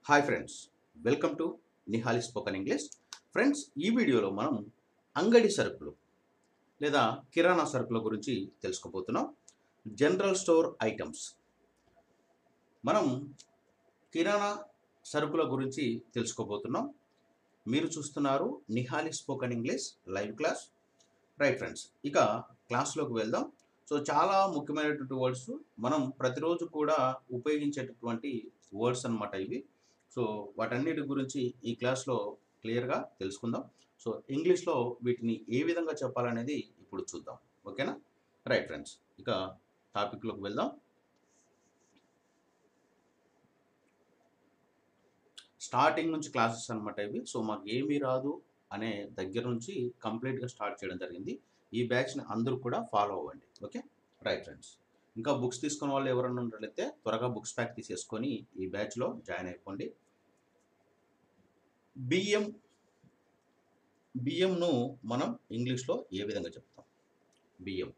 Hi friends, welcome to Nihali spoken English. Friends, ఈ వీడియోలో మనం అంగడి సరుకులు లేదా కిరాణా సరుకుల గురించి తెలుసుకోబోతున్నాం. General store items. మనం కిరాణా సరుకుల గురించి తెలుసుకోబోతున్నాం. మీరు చూస్తున్నారు Nihali spoken English live class. Right friends, ఇక క్లాస్లోకి వెళ్దాం. సో చాలా ముఖ్యమైనటువంటి వర్డ్స్, మనం ప్రతిరోజు కూడా ఉపయోగించేటటువంటి వర్డ్స్ అన్నమాట ఇవి. సో వాటన్నిటి గురించి ఈ క్లాస్లో క్లియర్గా తెలుసుకుందాం. సో ఇంగ్లీష్లో వీటిని ఏ విధంగా చెప్పాలనేది ఇప్పుడు చూద్దాం. ఓకేనా? రైట్ ఫ్రెండ్స్, ఇక టాపిక్లోకి వెళ్దాం. స్టార్టింగ్ నుంచి క్లాసెస్ అనమాట ఇవి. సో మాకు ఏమీ రాదు అనే దగ్గర నుంచి కంప్లీట్గా స్టార్ట్ చేయడం జరిగింది. ఈ బ్యాచ్ని అందరూ కూడా ఫాలో అవ్వండి. ఓకే? రైట్ ఫ్రెండ్స్, ఇంకా బుక్స్ తీసుకున్న వాళ్ళు ఎవరైనా ఉన్నట్లయితే త్వరగా బుక్స్ ప్యాక్ తీసేసుకొని ఈ బ్యాచ్లో జాయిన్ అయిపోండి. బియ్యంను మనం ఇంగ్లీష్లో ఏ విధంగా చెప్తాం? బియ్యం.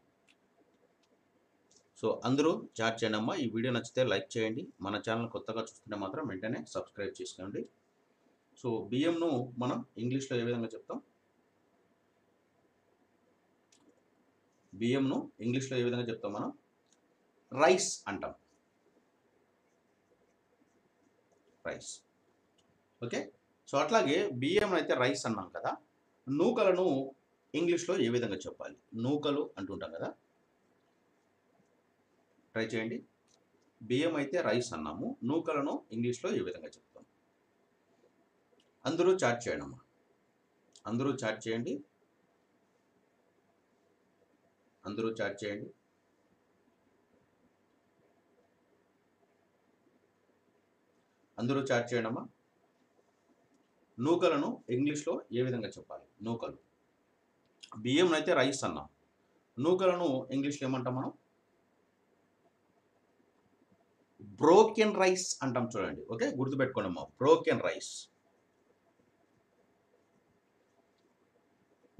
సో అందరూ చాట్ చేయండి అమ్మా. ఈ వీడియో నచ్చితే లైక్ చేయండి. మన ఛానల్ కొత్తగా చూస్తుంటే మాత్రం వెంటనే సబ్స్క్రైబ్ చేసుకోండి. సో బియ్యంను మనం ఇంగ్లీష్లో ఏ విధంగా చెప్తాం? బియ్యంను ఇంగ్లీష్లో ఏ విధంగా చెప్తాం మనం? రైస్ అంటాం. రైస్. ఓకే? సో అట్లాగే బియ్యం అయితే రైస్ అన్నాం కదా, నూకలను ఇంగ్లీష్లో ఏ విధంగా చెప్పాలి? నూకలు అంటుంటాం కదా. ట్రై చేయండి. బియ్యం అయితే రైస్ అన్నాము, నూకలను ఇంగ్లీష్లో ఏ విధంగా చెప్తాం? అందరూ చాట్ చేయండి అమ్మా. అందరూ చాట్ చేయండి. అందరూ చాట్ చేయండి. అందరూ చాట్ చేయండి అమ్మా. నూకలను ఇంగ్లీష్లో ఏ విధంగా చెప్పాలి? నూకలు. బియ్యం అయితే రైస్ అన్నాం, నూకలను ఇంగ్లీష్లో ఏమంటాం మనం? బ్రోకెన్ రైస్ అంటాం. చూడండి. ఓకే, గుర్తుపెట్టుకోండి అమ్మా. Broken rice.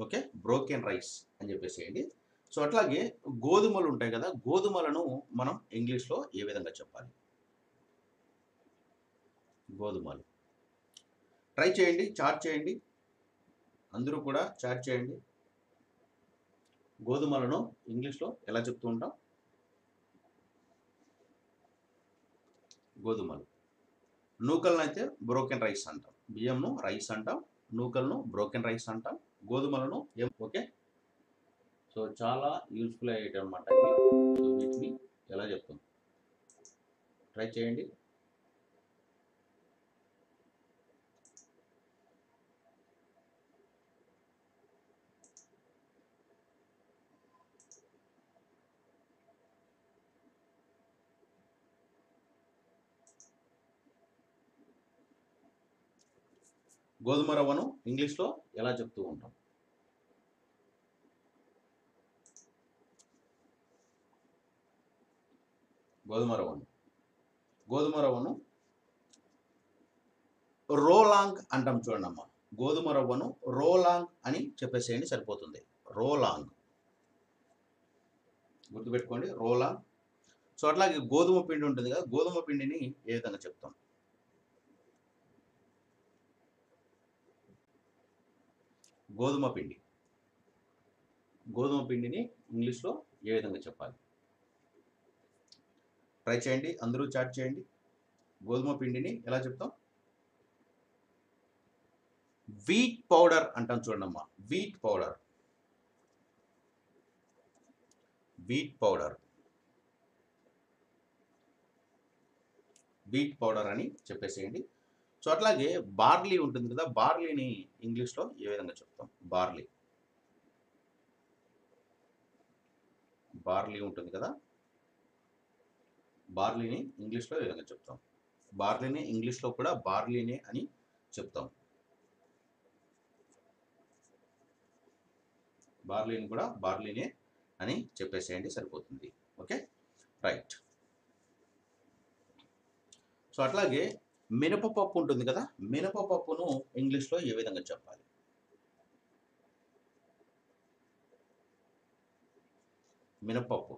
Okay, broken rice అని చెప్పేసేయండి. సో అట్లాగే గోధుమలు ఉంటాయి కదా, గోధుమలను మనం ఇంగ్లీష్లో ఏ విధంగా చెప్పాలి? గోధుమలు. ట్రై చేయండి, చాట్ చేయండి. అందరూ కూడా చాట్ చేయండి. గోధుమలను ఇంగ్లీష్లో ఎలా చెప్తూ ఉంటాం? గోధుమలు. నూకలను అయితే బ్రోకెన్ రైస్ అంటాం. బియ్యంను రైస్ అంటాం, నూకలను బ్రోకెన్ రైస్ అంటాం, గోధుమలను ఓకే. సో చాలా యూస్ఫుల్ అయ్యేటి అనమాట ఇవి. సో వీటిని ఎలా చెప్తాం? ట్రై చేయండి. గోధుమ రవ్వను ఇంగ్లీష్లో ఎలా చెప్తూ ఉంటాం? గోధుమ రవ్వను రోలాంగ్ అంటాం. చూడండి అమ్మా. గోధుమ రవ్వను రోలాంగ్ అని చెప్పేసేయండి, సరిపోతుంది. రోలాంగ్. గుర్తుపెట్టుకోండి, రోలాంగ్. సో అట్లాగే గోధుమ పిండి ఉంటుంది కదా, గోధుమ పిండిని ఏ విధంగా చెప్తాం? గోధుమ పిండి. గోధుమ పిండిని ఇంగ్లీష్లో ఏ విధంగా చెప్పాలి? ట్రై చేయండి. అందరూ చాట్ చేయండి. గోధుమ పిండిని ఎలా చెప్తాం? వీట్ పౌడర్ అంటాం. చూడండి అమ్మా. Wheat powder. Wheat powder. Wheat powder అని చెప్పేసేయండి. సో అట్లాగే బార్లీ ఉంటుంది కదా, బార్లీని ఇంగ్లీష్లో ఏ విధంగా చెప్తాం? బార్లీ. బార్లీ ఉంటుంది కదా, బార్లీని ఇంగ్లీష్లో ఏ విధంగా చెప్తాం? బార్లీని ఇంగ్లీష్లో కూడా బార్లీనే అని చెప్తాం. బార్లీని కూడా బార్లీనే అని చెప్పేసేయండి, సరిపోతుంది. Okay, right. సో అట్లాగే మినపపప్పు ఉంటుంది కదా, మినపపప్పును ఇంగ్లీష్లో ఏ విధంగా చెప్పాలి? మినపప్పు.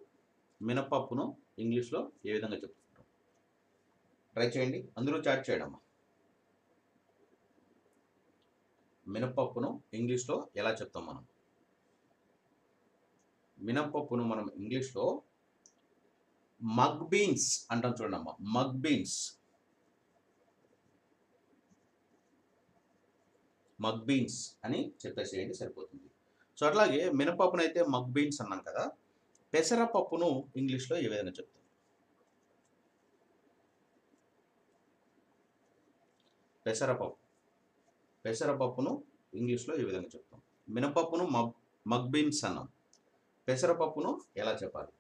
మినపప్పును ఇంగ్లీష్లో ఏ విధంగా చెప్తుంటాం? ట్రై చేయండి. అందరూ చాట్ చేయడమ్మా. మినపప్పును ఇంగ్లీష్లో ఎలా చెప్తాం మనం? మినపప్పును మనం ఇంగ్లీష్లో మగ్ బీన్స్ అంటాం చూడమ్మా. మగ్ బీన్స్, మగ్ బీన్స్ అని చెప్పేసేయండి సరిపోతుంది. సో అట్లాగే మినపప్పునైతే మగ్ బీన్స్ అన్నాం కదా, పెసరపప్పును ఇంగ్లీష్లో ఏ విధంగా చెప్తాం? పెసరపప్పు, పెసరపప్పును ఇంగ్లీష్లో ఏ విధంగా చెప్తాం? మినపప్పును మగ్ బీన్స్ అన్నాం, పెసరపప్పును ఎలా చెప్పాలి?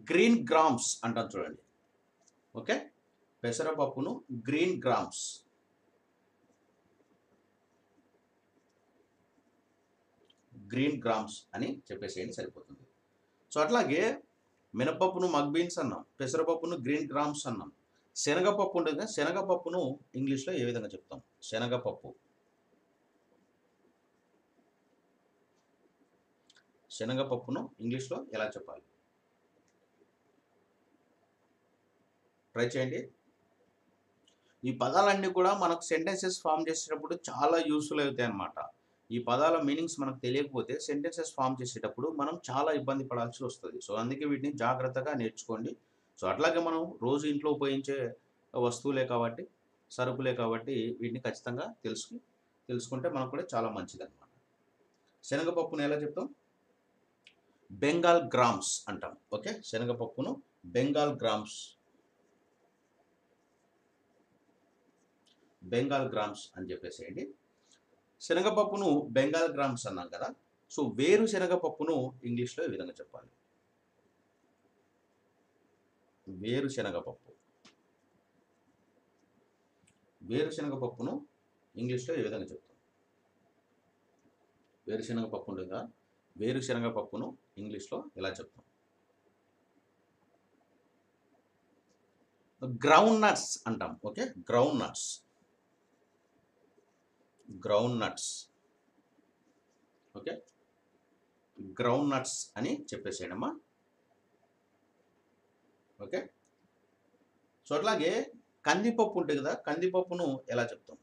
గ్రీన్ గ్రామ్స్ అంటాం చూడండి. ఓకే, పెసరపప్పును గ్రీన్ గ్రామ్స్, గ్రీన్ గ్రామ్స్ అని చెప్పేసేయండి సరిపోతుంది. సో అట్లాగే మినపప్పును మగ్ బీన్స్ అన్నాం, పెసరపప్పును గ్రీన్ గ్రామ్స్ అన్నాం. శనగపప్పు ఉంటుంది కదా, శనగపప్పును ఇంగ్లీష్లో ఏ విధంగా చెప్తాం? శనగపప్పు, శనగపప్పును ఇంగ్లీష్లో ఎలా చెప్పాలి? ట్రై చేయండి. ఈ పదాలన్నీ కూడా మనకు సెంటెన్సెస్ ఫామ్ చేసేటప్పుడు చాలా యూస్ఫుల్ అవుతాయి అన్నమాట. ఈ పదాల మీనింగ్స్ మనకు తెలియకపోతే సెంటెన్సెస్ ఫామ్ చేసేటప్పుడు మనం చాలా ఇబ్బంది పడాల్సి వస్తుంది. సో అందుకే వీటిని జాగ్రత్తగా నేర్చుకోండి. సో అట్లాగే మనం రోజు ఇంట్లో ఉపయోగించే వస్తువులే కాబట్టి, సరుకులే కాబట్టి వీటిని ఖచ్చితంగా తెలుసుకుంటే మనకు కూడా చాలా మంచిదన్నమాట. శనగపప్పును ఎలా చెప్తాం? బెంగాల్ గ్రామ్స్ అంటాం. ఓకే, శనగపప్పును బెంగాల్ గ్రామ్స్, బెంగాల్ గ్రామ్స్ అని చెప్పేసేయండి. శనగపప్పును బెంగాల్ గ్రామ్స్ అన్నాం కదా, సో వేరు శనగపప్పును ఇంగ్లీష్లో ఈ విధంగా చెప్పాలి? వేరు శనగపప్పు, వేరుశనగపప్పును ఇంగ్లీష్లో ఏ విధంగా చెప్తాం? వేరుశనగపప్పు ఉంటుంది కదా, వేరుశనగపప్పును ఇంగ్లీష్లో ఎలా చెప్తాం? గ్రౌండ్ నట్స్ అంటాం. Okay, ground nuts, ground nuts. Okay, ground nuts అని చెప్పేసేయడమ్మా. ఓకే, సో అట్లాగే కందిపప్పు ఉంటుంది కదా, కందిపప్పును ఎలా చెప్తాం?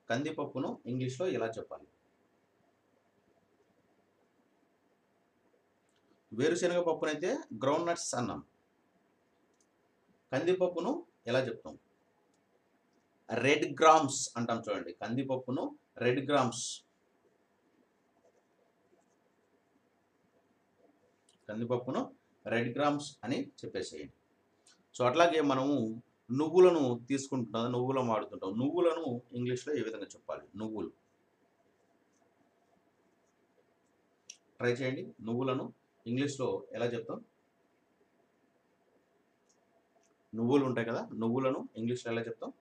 కందిపప్పును ఇంగ్లీష్లో ఎలా చెప్పాలి? వేరుశనగపప్పునైతే గ్రౌండ్ నట్స్ అన్నాం, కందిపప్పును ఎలా చెప్తాం? రెడ్ గ్రామ్స్ అంటాం చూడండి. కందిపప్పును రెడ్ గ్రామ్స్, కందిపప్పును రెడ్ గ్రామ్స్ అని చెప్పేసేయండి. సో అట్లాగే మనము నువ్వులను తీసుకుంటున్నాం, నువ్వులను వాడుతుంటాం. నువ్వులను ఇంగ్లీష్లో ఏ విధంగా చెప్పాలి? నువ్వులు, ట్రై చేయండి. నువ్వులను ఇంగ్లీష్లో ఎలా చెప్తాం? నువ్వులు ఉంటాయి కదా, నువ్వులను ఇంగ్లీష్లో ఎలా చెప్తాం?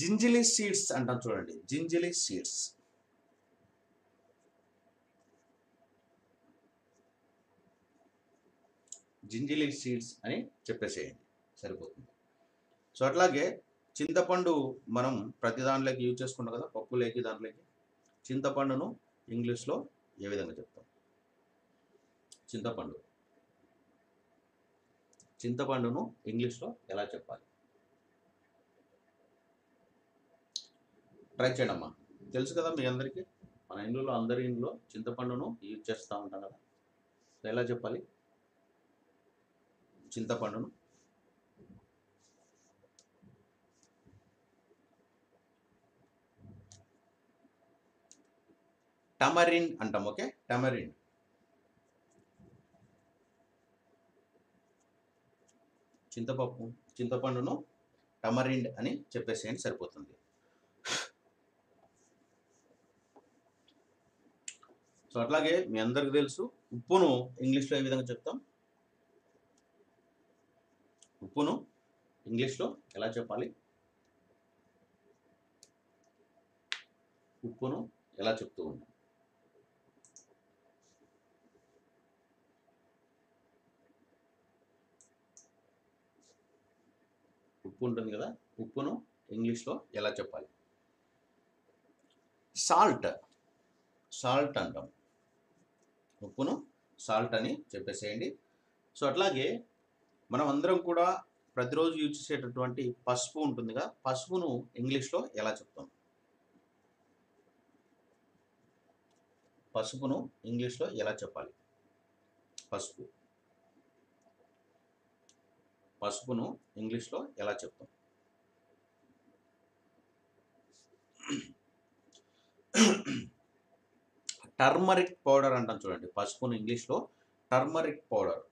జింజిలీ సీడ్స్ అంటాం చూడండి. జింజిలీ సీడ్స్, జింజిలీ సీడ్స్ అని చెప్పేసేయండి సరిపోతుంది. సో అట్లాగే చింతపండు మనం ప్రతి దాంట్లోకి యూజ్ చేసుకుంటాం కదా, పప్పులేకి దాంట్లోకి. చింతపండును ఇంగ్లీష్లో ఏ విధంగా చెప్తాం? చింతపండు, చింతపండును ఇంగ్లీష్లో ఎలా చెప్పాలి? ట్రై చేయండి అమ్మా. తెలుసు కదా మీ అందరికీ, మన ఇంట్లో అందరి ఇంట్లో చింతపండును యూజ్ చేస్తూ ఉంటాం కదా, ఎలా చెప్పాలి చింతపండును? టమరిన్ అంటాం. ఓకే, టమరిన్, చింతపండును టమరిండ్ అని చెప్పేసేయండి సరిపోతుంది. సో అట్లాగే మీ అందరికి తెలుసు, ఉప్పును ఇంగ్లీష్లో ఏ విధంగా చెప్తాం? ఉప్పును ఇంగ్లీష్లో ఎలా చెప్పాలి? ఉప్పును ఎలా చెప్తూ ఉంటాం? ఉప్పు ఉంటుంది కదా, ఉప్పును ఇంగ్లీష్లో ఎలా చెప్పాలి? సాల్ట్, సాల్ట్ అంటాం. ఉప్పును సాల్ట్ అని చెప్పేసేయండి. సో అట్లాగే మనం అందరం కూడా ప్రతిరోజు యూజ్ చేసేటటువంటి పసుపు ఉంటుందిగా, పసుపును ఇంగ్లీష్లో ఎలా చెప్తాం? పసుపును ఇంగ్లీష్లో ఎలా చెప్పాలి? పసుపును ఇంగ్లీష్లో ఎలా చెప్తాం? టర్మరిక్ పౌడర్ అంటాం చూడండి. పసుపును ఇంగ్లీష్లో టర్మరిక్ పౌడర్.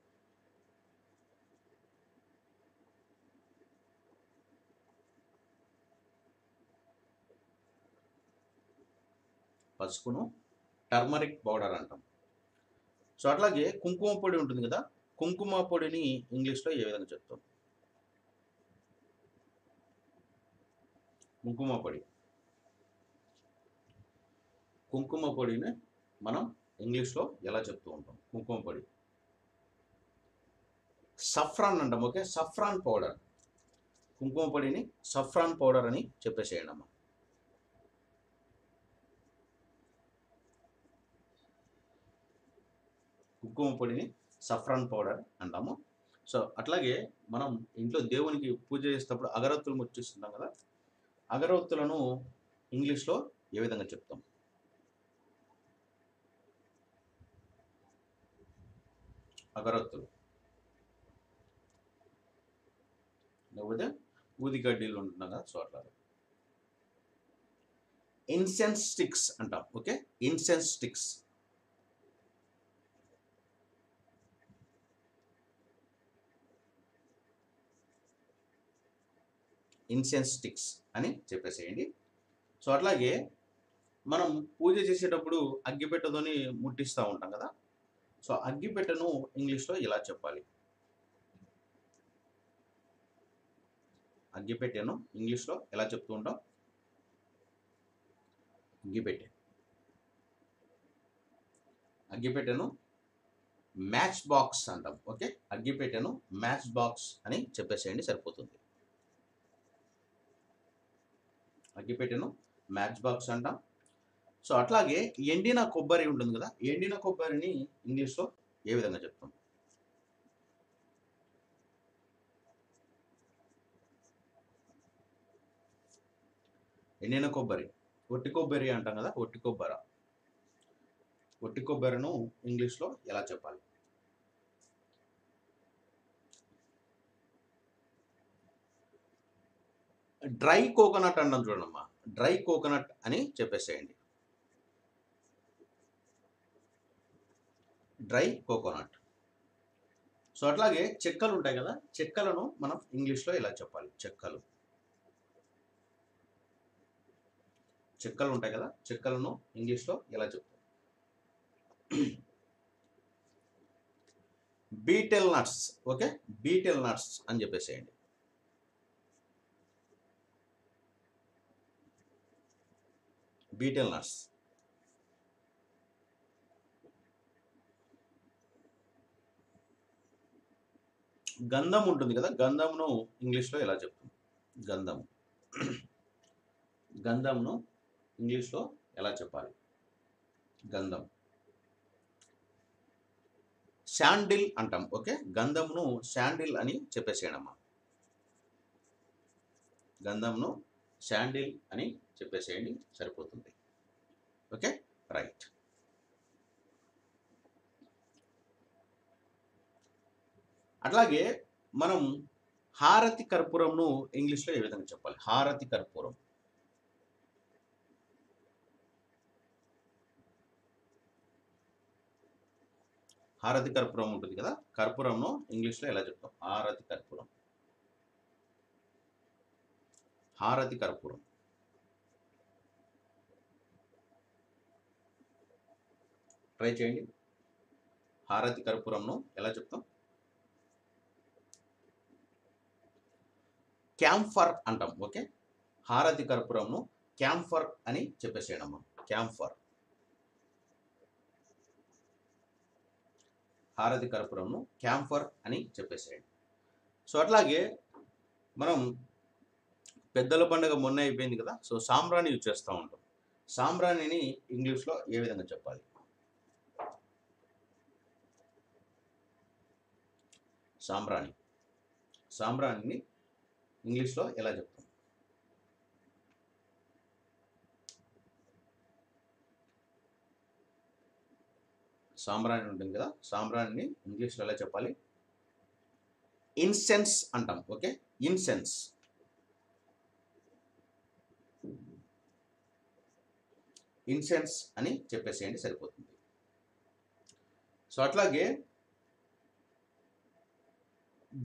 పసుపును టర్మరిక్ పౌడర్ అంటాం. సో అట్లాగే కుంకుమ పొడి ఉంటుంది కదా, కుంకుమ పొడిని ఇంగ్లీష్లో ఏ విధంగా చెప్తాం? కుంకుమ పొడిని మనం ఇంగ్లీష్లో ఎలా చెప్తూ ఉంటాం? కుంకుమ పొడి. సఫ్రాన్ అంటాం. Okay, saffron powder. కుంకుమ పొడిని సఫ్రాన్ పౌడర్ అని చెప్పేసేయండి అమ్మ. కుంకుమ పొడిని సఫ్రాన్ పౌడర్ అంటాము. సో అట్లాగే మనం ఇంట్లో దేవునికి పూజ చేసేటప్పుడు అగరొత్తులు ముట్టిస్తుంటాం కదా, అగరొత్తులను ఇంగ్లీష్లో ఏ విధంగా చెప్తాం? అగరొత్తులు. లేకపోతే ఊదిగడ్డీలు ఉంటున్నాం కదా, సో అట్లా. ఇన్సెన్స్ స్టిక్స్ అంటాం. Okay, incense sticks. Incense sticks అని చెప్పేసేయండి. సో అట్లాగే మనం పూజ చేసేటప్పుడు అగ్గిపెట్టెతోని ముట్టిస్తూ ఉంటాం కదా, సో అగ్గిపెట్టెను ఇంగ్లీష్లో ఎలా చెప్పాలి? అగ్గిపెట్టెను ఇంగ్లీష్లో ఎలా చెప్తూ ఉంటాం? అగ్గిపెట్టెను మ్యాచ్ బాక్స్ అంటాం. ఓకే, అగ్గిపెట్టెను మ్యాచ్ బాక్స్ అని చెప్పేసేయండి, సరిపోతుంది. అగ్గిపెట్టెను మ్యాచ్ బాక్స్ అంటాం. సో అట్లాగే ఎండిన కొబ్బరి ఉంటుంది కదా, ఎండిన కొబ్బరిని ఇంగ్లీష్లో ఏ విధంగా చెప్తాం? ఎండిన కొబ్బరి, ఒట్టి కొబ్బరి అంటాం కదా, ఒట్టి కొబ్బరిను ఇంగ్లీష్లో ఎలా చెప్పాలి? డ్రై కోకోనట్ అంటాం చూడమ్మా, డ్రై కోకోనట్ అని చెప్పేసేయండి. Dry coconut. సో అట్లాగే చెక్కలు ఉంటాయి కదా, చెక్కలను మనం ఇంగ్లీష్లో ఎలా చెప్పాలి? చెక్కలు ఉంటాయి కదా, చెక్కలను ఇంగ్లీష్లో ఎలా చెప్తాం? Betel nuts. Okay, betel nuts అని చెప్పేసేయండి. Betel nuts. గంధం ఉంటుంది కదా, గంధంను ఇంగ్లీష్లో ఎలా చెప్తాం? గంధంను ఇంగ్లీష్లో ఎలా చెప్పాలి? గంధం. శాండిల్ అంటాం. ఓకే, గంధంను శాండిల్ అని చెప్పేసేయడమ్మా. గంధంను శాండిల్ అని చెప్పేసేయండి, సరిపోతుంది. Okay, right. అట్లాగే మనం హారతి కర్పూరంను ఇంగ్లీష్లో ఏ విధంగా చెప్పాలి? హారతి కర్పూరం. హారతి కర్పూరం ఉంటుంది కదా, కర్పూరంను ఇంగ్లీష్లో ఎలా చెప్తాం? హారతి కర్పూరం. హారతి కర్పూరం. ట్రై చేయండి. హారతి కర్పూరంను ఎలా చెప్తాం? క్యాంఫర్ అంటాం. ఓకే, హారతి కర్పూరంను క్యాంఫర్ అని చెప్పేసేయడమ్మా. క్యాంఫర్. హారతి కర్పూరంను క్యాంఫర్ అని చెప్పేసేయండి. సో అట్లాగే మనం పెద్దల పండుగ మొన్న అయిపోయింది కదా, సో సాంబ్రాణి యూజ్ చేస్తూ ఉంటాం. సాంబ్రాణిని ఇంగ్లీష్లో ఏ విధంగా చెప్పాలి? సాంబ్రాణి. సాంబ్రాణిని ఇంగ్లీష్లో ఎలా చెప్తాం? సాంబ్రాణి ఉంటుంది కదా, సాంబ్రాణిని ఇంగ్లీష్లో ఎలా చెప్పాలి? ఇన్సెన్స్ అంటాం. Okay, incense. ఇన్సెన్స్ అని చెప్పేసేయండి, సరిపోతుంది. సో అట్లాగే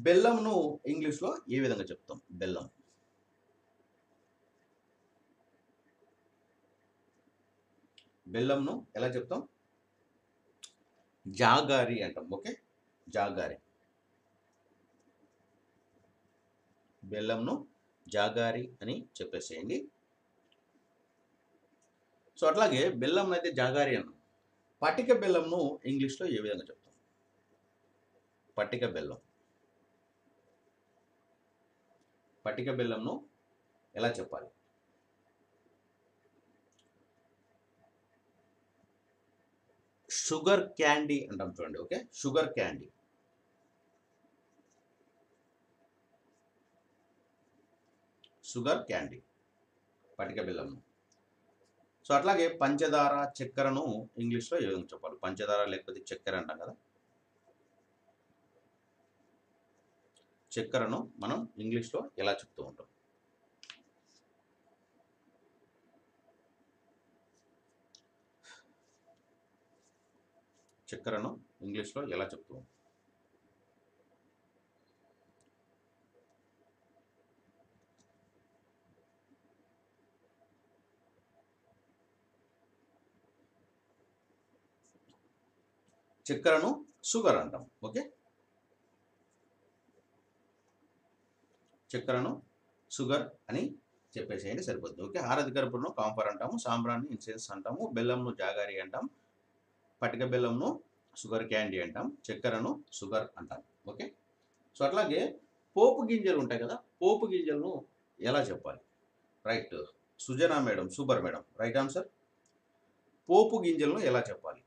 బెల్లంను ఇంగ్లీష్లో ఏ విధంగా చెప్తాం? బెల్లం. బెల్లంను ఎలా చెప్తాం? జాగారి అంటాం. ఓకే, జాగారి. బెల్లంను జాగారి అని చెప్పేసేయండి. సో అట్లాగే బెల్లం అయితే జాగారి అన్నాం. పటిక బెల్లంను ఇంగ్లీష్లో ఏ విధంగా చెప్తాం? పటిక బెల్లం. పటిక బెల్లంను ఎలా చెప్పాలి? షుగర్ క్యాండీ అంటాం చూడండి. Okay, sugar candy. Sugar candy, పటిక బెల్లంను. సో అట్లాగే పంచదార, చక్కెరను ఇంగ్లీష్లో ఏ విధంగా చెప్పాలి? పంచదార లేకపోతే చక్కెర అంటాం కదా, చక్కెరను మనం ఇంగ్లీష్లో ఎలా చెప్తూ ఉంటాం? చక్కెరను ఇంగ్లీష్లో ఎలా చెప్తూ ఉంటాం? చక్కెరను షుగర్ అంటాం. ఓకే, చక్కెరను షుగర్ అని చెప్పేసేయండి, సరిపోతుంది. ఓకే, హారతి కర్పూరను కాంఫర్ అంటాము, సాంబ్రాన్ని ఇన్సెన్స్ అంటాము, బెల్లంను జాగారి అంటాం, పటిక బెల్లంను షుగర్ క్యాండీ అంటాం, చక్కెరను షుగర్ అంటాం. ఓకే, సో అట్లాగే పోపు గింజలు ఉంటాయి కదా, పోపు గింజలను ఎలా చెప్పాలి? Right, Sujana madam, super madam, right answer. పోపు గింజలను ఎలా చెప్పాలి?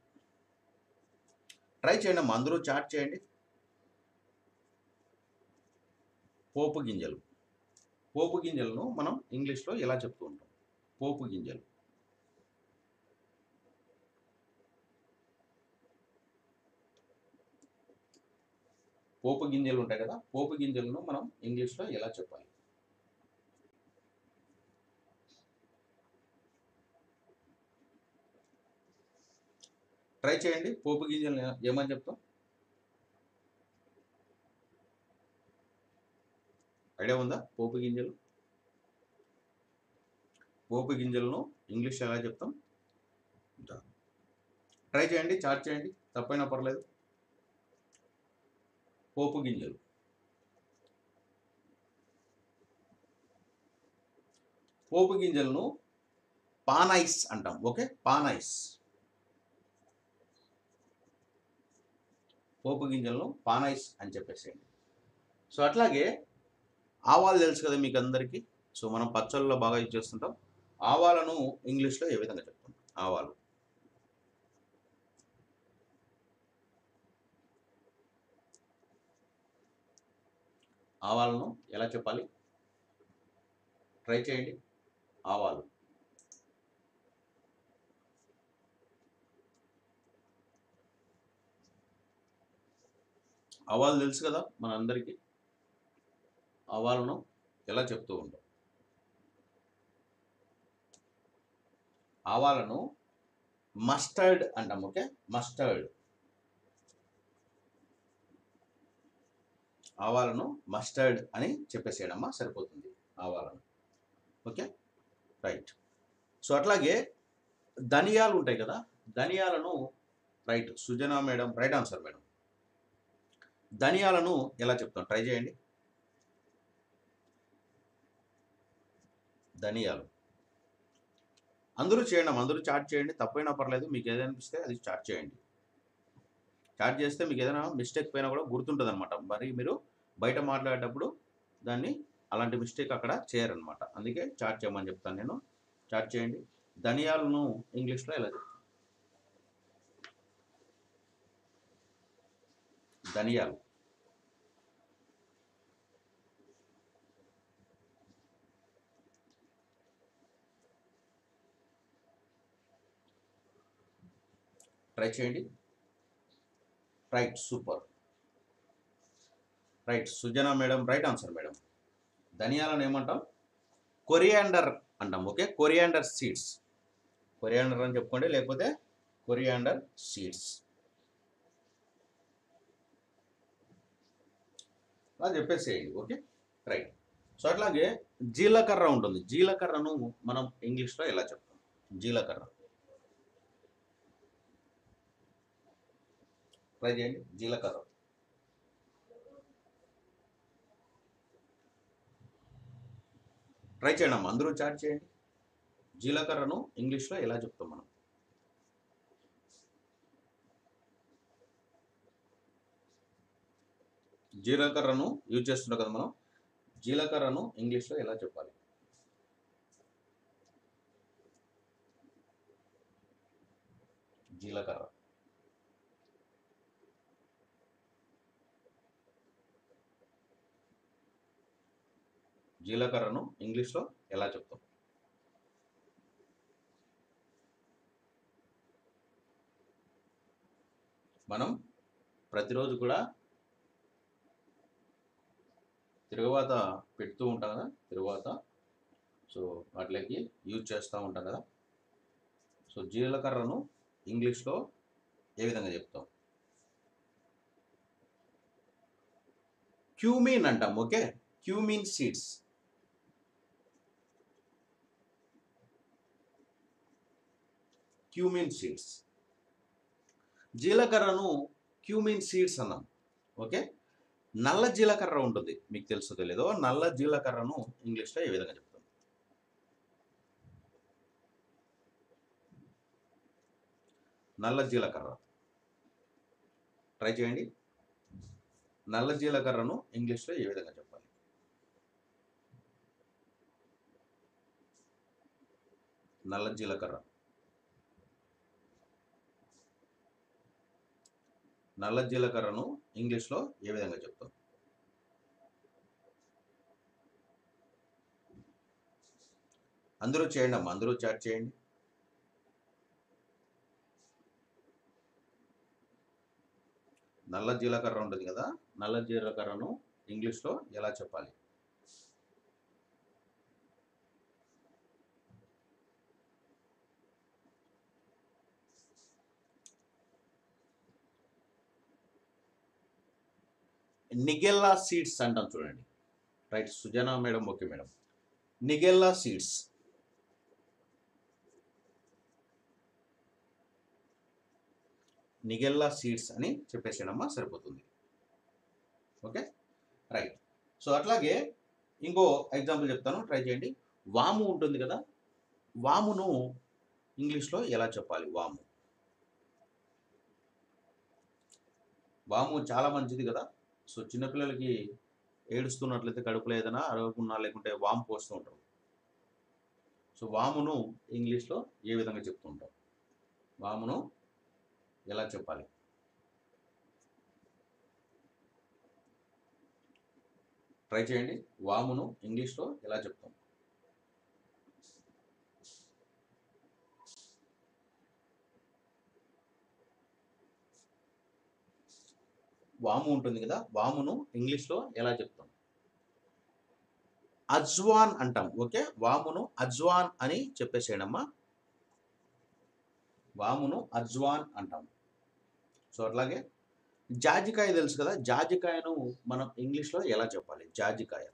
ట్రై చేయండి అమ్మా, అందరూ చాట్ చేయండి. పోపు గింజలు. పోపు గింజలను మనం ఇంగ్లీష్లో ఎలా చెప్తూ ఉంటాం? పోపు గింజలు. పోపు గింజలు ఉంటాయి కదా, పోపు గింజలను మనం ఇంగ్లీష్లో ఎలా చెప్పాలి? ట్రై చేయండి. పోపు గింజలు ఏమని చెప్తాం? ఐడియా ఉందా? పోపు గింజలు. పోపు గింజలను ఇంగ్లీష్లో ఎలా చెప్తాం? ట్రై చేయండి, చాట్ చేయండి, తప్పైనా పర్లేదు. పోపు గింజలు. పోపు గింజలను పానైస్ అంటాం. ఓకే, పానైస్. పోపు గింజలను పానైస్ అని చెప్పేసేయండి. సో అట్లాగే ఆవాలు తెలుసు కదా మీకు అందరికీ. సో మనం పచ్చళ్ళలో బాగా యూజ్ చేస్తుంటాం. ఆవాలను ఇంగ్లీష్లో ఏ విధంగా చెప్తాం? ఆవాలు. ఆవాలను ఎలా చెప్పాలి? ట్రై చేయండి. ఆవాలు. ఆవాలు తెలుసు కదా మనందరికీ. ఆవాలను ఎలా చెప్తూ ఉంటాం? ఆవాలను మస్టర్డ్ అంటాం. Okay, mustard. ఆవాలను మస్టర్డ్ అని చెప్పేసేయడమ్మా, సరిపోతుంది. ఆవాలను. Okay, right. సో అట్లాగే ధనియాలు ఉంటాయి కదా, ధనియాలను, right, Sujana madam, right answer madam. ధనియాలను ఎలా చెప్తాం? ట్రై చేయండి. ధనియాలు. అందరూ చేయండి, అందరూ చాట్ చేయండి, తప్పైనా పర్లేదు, మీకు ఏదైనా అనిపిస్తే అది చాట్ చేయండి. చాట్ చేస్తే మీకు ఏదైనా మిస్టేక్ పైన కూడా గుర్తుంటుంది అనమాట. మరి మీరు బయట మాట్లాడేటప్పుడు దాన్ని అలాంటి మిస్టేక్ అక్కడ చేయరనమాట. అందుకే చాట్ చేయమని చెప్తాను నేను. చాట్ చేయండి. ధనియాలను ఇంగ్లీష్లో ఎలా చెప్తాను? ధనియాలు. ట్రై చేయండి. Right, super. Right, Sujana madam right answer madam. ధనియాలను ఏమంటాం? కొరియాండర్ అంటాం. Okay, coriander seeds. కొరియాండర్ అని చెప్పుకోండి, లేకపోతే కొరియాండర్ సీడ్స్ అలా చెప్పేసేయండి. Okay, right. సో అట్లాగే జీలకర్ర ఉంటుంది. జీలకర్రను మనం ఇంగ్లీష్లో ఎలా చెప్తాం? జీలకర్ర ట్రై చేయండి. జీలకర్ర. ట్రై చేయండి అమ్మా, అందరూ చాట్ చేయండి. జీలకర్రను ఇంగ్లీష్లో ఎలా చెప్తాం మనం? జీలకర్రను యూజ్ చేస్తున్నాం కదా మనం. జీలకర్రను ఇంగ్లీష్లో ఎలా చెప్పాలి? జీలకర్ర. జీలకర్రను ఇంగ్లీష్లో ఎలా చెప్తాం? మనం ప్రతిరోజు కూడా తిరుగువాత పెడుతూ ఉంటాం కదా, తిరుగువాత. సో వాటికి యూజ్ చేస్తూ ఉంటాం కదా. సో జీలకర్రను ఇంగ్లీష్లో ఏ విధంగా చెప్తాం? క్యూమిన్ అంటాం. Okay, cumin seeds. Cumin seeds. జీలకర్రను క్యూమిన్ సీడ్స్ అన్నాం. ఓకే, నల్ల జీలకర్ర ఉంటుంది, మీకు తెలుసో తెలీదో. నల్ల జీలకర్రను ఇంగ్లీష్లో ఏ విధంగా చెప్తాం? నల్ల జీలకర్ర. ట్రై చేయండి. నల్ల జీలకర్రను ఇంగ్లీష్లో ఏ విధంగా చెప్పాలి? నల్ల జీలకర్ర. నల్ల జీలకర్రను ఇంగ్లీష్లో ఏ విధంగా చెప్తాం? అందరూ చేయండి అమ్మా, అందరూ చాట్ చేయండి. నల్ల జీలకర్ర ఉంటుంది కదా, నల్ల జీలకర్రను ఇంగ్లీష్లో ఎలా చెప్పాలి? నిగెల్లా సీడ్స్ అంటాం చూడండి. Right, Sujana madam. Okay madam, nigella seeds. Nigella seeds అని చెప్పేసాడమ్మా, సరిపోతుంది. Okay, right. సో అట్లాగే ఇంకో ఎగ్జాంపుల్ చెప్తాను, ట్రై చేయండి. వాము ఉంటుంది కదా, వామును ఇంగ్లీష్లో ఎలా చెప్పాలి? వాము. వాము చాలా మంచిది కదా. సో చిన్నపిల్లలకి ఏడుస్తున్నట్లయితే, కడుపులో ఏదైనా అరగకున్నా లేకుంటే వాము పోస్తూ ఉంటారు. సో వామును ఇంగ్లీష్లో ఏ విధంగా చెప్తుంటాం? వామును ఎలా చెప్పాలి? ట్రై చేయండి. వామును ఇంగ్లీష్లో ఎలా చెప్తాం? వాము ఉంటుంది కదా, వామును ఇంగ్లీష్లో ఎలా చెప్తాం? అజ్వాన్ అంటాం. ఓకే, వామును అజ్వాన్ అని చెప్పేసేయడమ్మా. వామును అజ్వాన్ అంటాం. సో అట్లాగే జాజికాయ తెలుసు కదా, జాజికాయను మనం ఇంగ్లీష్లో ఎలా చెప్పాలి? జాజికాయ.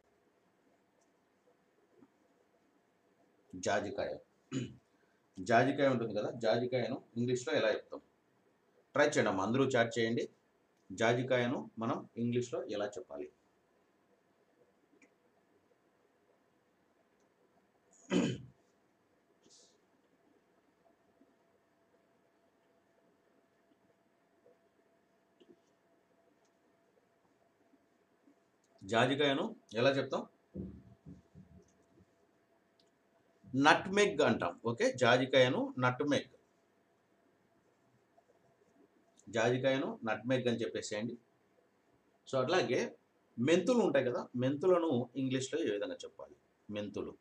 జాజికాయ. జాజికాయ ఉంటుంది కదా, జాజికాయను ఇంగ్లీష్లో ఎలా చెప్తాం? ట్రై చేయండి అమ్మా, అందరూ చాట్ చేయండి. జాజికాయను మనం ఇంగ్లీష్లో ఎలా చెప్పాలి? జాజికాయను ఎలా చెప్తాం? నట్మెగ్ అంటాం. ఓకే, జాజికాయను నట్మెగ్. జాజికాయను నట్మెగ్ అని చెప్పేసేయండి. సో అట్లాగే మెంతులు ఉంటాయి కదా, మెంతులను ఇంగ్లీష్లో ఏ విధంగా చెప్పాలి? మెంతులు.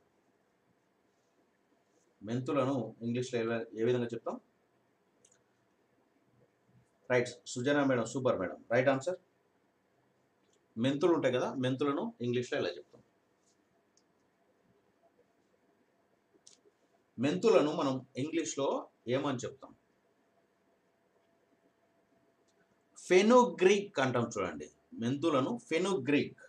మెంతులను ఇంగ్లీష్లో ఏ విధంగా చెప్తాం? Right. Sujana madam, super madam, right answer. మెంతులు ఉంటాయి కదా, మెంతులను ఇంగ్లీష్లో ఎలా చెప్తాం? మెంతులను మనం ఇంగ్లీష్లో ఏమని చెప్తాం? ఫెనుగ్రీక్ అంటాం చూడండి. మెంతులను ఫెనుగ్రీక్.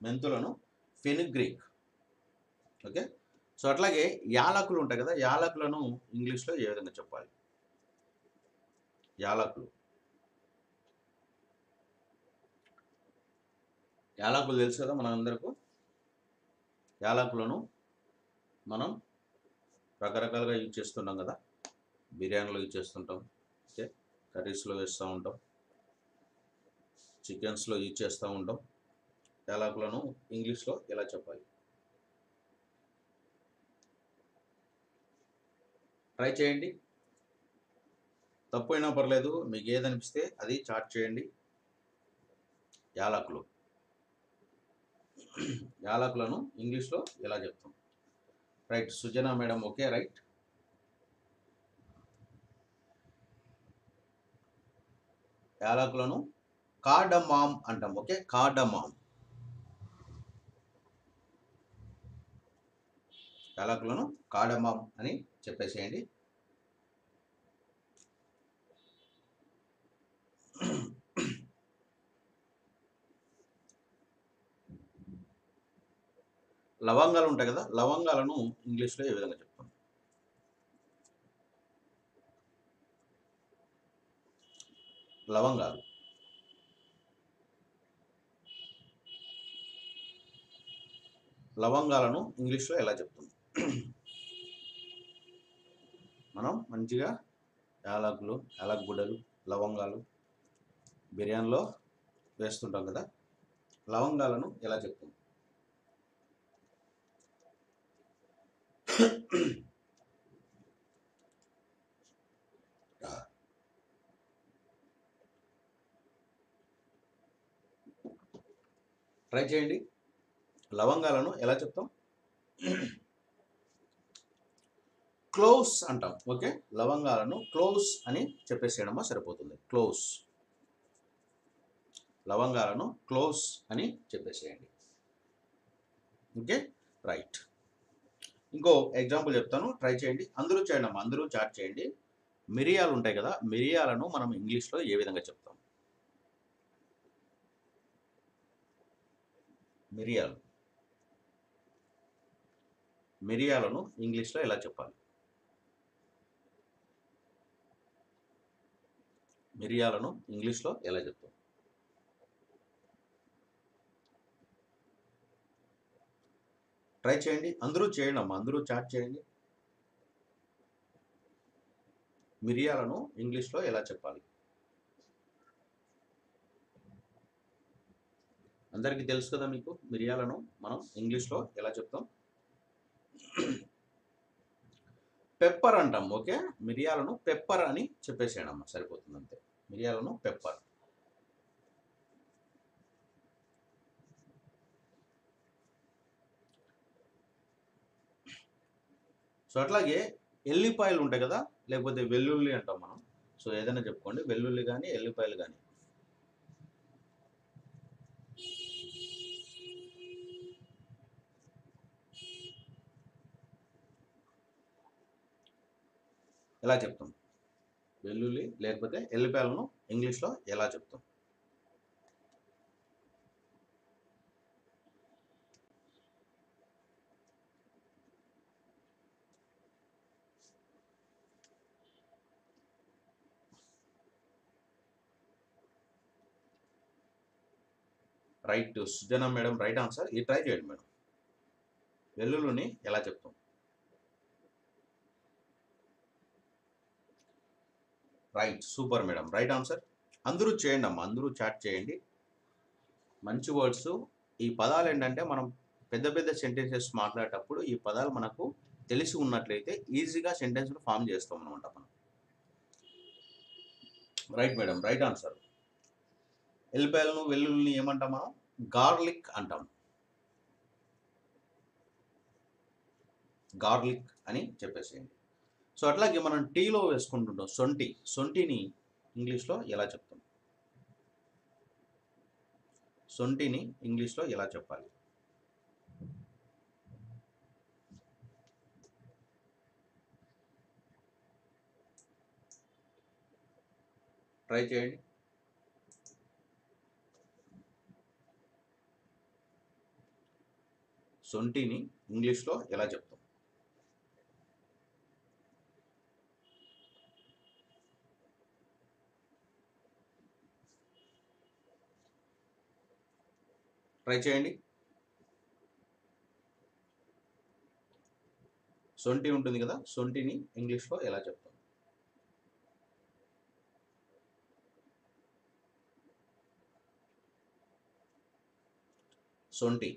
మెంతులను ఫెనుగ్రీక్. ఓకే. సో అట్లాగే యాలకులు ఉంటాయి కదా, యాలకులను ఇంగ్లీష్లో ఏ విధంగా చెప్పాలి? యాలకులు. యాలకులు తెలుసు కదా మనందరికీ. యాలకులను మనం రకరకాలుగా యూజ్ చేస్తుంటాం కదా. బిర్యానీలో యూజ్ చేస్తుంటాం, ఓకే, కర్రీస్లో వేస్తూ ఉంటాం, చికెన్స్లో యూజ్ చేస్తూ ఉంటాం. యాలకులను ఇంగ్లీష్లో ఎలా చెప్పాలి? ట్రై చేయండి. తప్పు అయినా పర్లేదు, మీకు ఏదనిపిస్తే అది చాట్ చేయండి. యాలకులు. యాలకులను ఇంగ్లీష్లో ఎలా చెప్తాం? Right. Sujana madam, okay, right. యాలకులను కార్డమామ్ అంటాం, ఓకే, కార్డమామ్. యాలకులను కార్డమామ్ అని చెప్పేసేయండి. లవంగాలు ఉంటాయి కదా, లవంగాలను ఇంగ్లీష్లో ఏ విధంగా చెప్తాం? లవంగాలు. లవంగాలను ఇంగ్లీష్లో ఎలా చెప్తాం? మనం మంచిగా యాలకులు, యాలకుగూడలు, లవంగాలు బిర్యానీలో వేస్తుంటాం కదా, లవంగాలను ఎలా చెప్తాం? ట్రై చేయండి. లవంగాలను ఎలా చెప్తాం? క్లోవ్స్ అంటాం, ఓకే. లవంగాలను క్లోవ్స్ అని చెప్పేసేయడమా సరిపోతుంది. క్లోవ్స్. లవంగాలను క్లోవ్స్ అని చెప్పేసేయండి. Okay, right. ఇంకో ఎగ్జాంపుల్ చెప్తాను, ట్రై చేయండి. అందరూ చేయండి అమ్మా, అందరూ చాట్ చేయండి. మిరియాలు ఉంటాయి కదా, మిరియాలను మనం ఇంగ్లీష్లో ఏ విధంగా చెప్తాం? మిరియాలు. మిరియాలను ఇంగ్లీష్లో ఎలా చెప్పాలి? మిరియాలను ఇంగ్లీష్లో ఎలా చెప్తాం? ట్రై చేయండి. అందరూ చేయండి అమ్మా, అందరూ చాట్ చేయండి. మిరియాలను ఇంగ్లీష్లో ఎలా చెప్పాలి? అందరికీ తెలుసు కదా మీకు, మిరియాలను మనం ఇంగ్లీష్లో ఎలా చెప్తాం? పెప్పర్ అంటాం, ఓకే. మిరియాలను పెప్పర్ అని చెప్పేసేయండి అమ్మా, సరిపోతుంది అంతే. మిరియాలను పెప్పర్. సో అట్లాగే ఎల్లిపాయలు ఉంటాయి కదా, లేకపోతే వెల్లుల్లి అంటాం మనం. సో ఏదైనా చెప్పుకోండి, వెల్లుల్లి కానీ ఎల్లిపాయలు కానీ. ఎలా చెప్తాం? వెల్లుల్లి లేకపోతే ఎల్లిపాయలను ఇంగ్లీష్లో ఎలా చెప్తాం? Right. Sujana madam, right answer. ఇది ట్రై చేయండి మేడం. వెల్లుల్లిని ఎలా చెప్తాం? Right, super madam, right answer. అందరూ చేయండి అమ్మా, అందరూ చాట్ చేయండి. మంచి వర్డ్స్. ఈ పదాలు ఏంటంటే మనం పెద్ద పెద్ద సెంటెన్సెస్ మాట్లాడేటప్పుడు ఈ పదాలు మనకు తెలిసి ఉన్నట్లయితే ఈజీగా సెంటెన్స్ ఫామ్ చేస్తాం అనమాట మనం. Right madam, right answer. ఎల్లిపాయలను వెల్లుల్లిని ఏమంటాం మనం? గార్లిక్ అంటాం. గార్లిక్ అని చెప్పేసేయండి. సో అట్లాగే మనం టీలో వేసుకుంటుంటాం సొంటి. సొంటిని ఇంగ్లీష్లో ఎలా చెప్తాం? సొంటిని ఇంగ్లీష్లో ఎలా చెప్పాలి? ట్రై చేయండి. సొంటిని ఇంగ్లీష్లో ఎలా చెప్తాం? ట్రై చేయండి. సొంటి ఉంటుంది కదా, సొంటిని ఇంగ్లీష్లో ఎలా చెప్తాం? సొంటి.